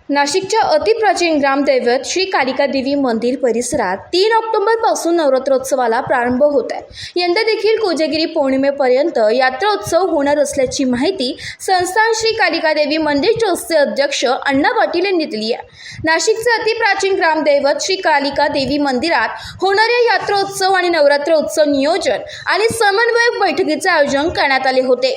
नाशिकच्या अतिप्राचीन ग्रामदैवत श्री कालिका देवी मंदिर परिसरात 3 ऑक्टोबरपासून नवरात्रोत्सवाला प्रारंभ होत आहे। यंदा देखील कोजागिरी पौर्णिमेपर्यंत यात्रा उत्सव होणार असल्याची माहिती संस्थान श्री कालिका देवी मंदिर ट्रस्टचे अध्यक्ष अण्णा पाटील यांनी दिली आहे। नाशिकचे अतिप्राचीन ग्रामदैवत श्री कालिका देवी मंदिरात होणाऱ्या यात्रोत्सव आणि नवरात्र उत्सव नियोजन आणि समन्वयक बैठकीचे आयोजन करण्यात आले होते।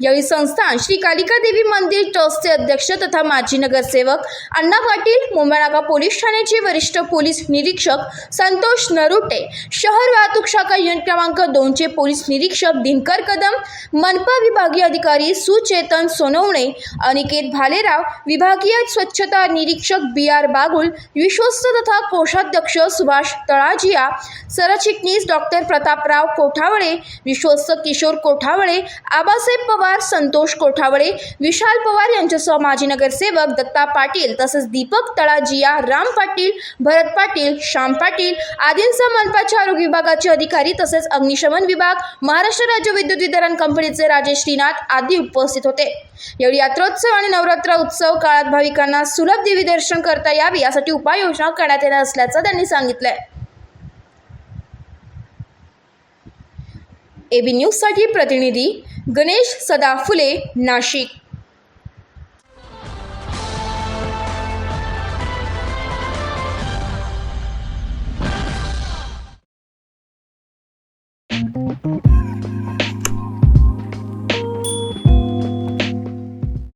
यावेळी संस्थान श्री कालिका देवी मंदिर ट्रस्टचे अध्यक्ष तथा माजी नगरसेवक अण्णा पाटील, मुंबई नाका पोलीस ठाण्याचे वरिष्ठ पोलीस निरीक्षक संतोष नरुटे, शहर वाहतूक शाखा युनिट क्रमांक 2चे पोलीस निरीक्षक दिनकर कदम, मनपा विभागीय अधिकारी सुचेतन सोनवणे, अनिकेत भालेराव, विभागीय स्वच्छता निरीक्षक BR बागुल, विश्वस्त तथा कोषाध्यक्ष सुभाष तळाजिया, सरचिटणीस डॉक्टर प्रतापराव कोठावळे, विश्वस्त किशोर कोठावळे, आबासाहेब पवार, संतोष कोठावळे, विशाल पवार यांच्यासह माजी नगरसेवक दत्ता पाटील तसेच दीपक तळाजिया, राम पाटील, भरत पाटील, श्याम पाटील आदींसह मनपाच्या आरोग्य विभागाचे अधिकारी तसेच अग्निशमन विभाग, महाराष्ट्र राज्य विद्युत वितरण कंपनीचे राजेश श्रीनाथ आदी उपस्थित होते। यावेळी यात्रोत्सव आणि नवरात्र उत्सव काळात भाविकांना सुलभ देवी दर्शन करता यावे यासाठी उपाययोजना करण्यात येणार असल्याचं त्यांनी सांगितलंय। AB न्यूजसाठी प्रतिनिधी गणेश सदाफुले, नाशिक।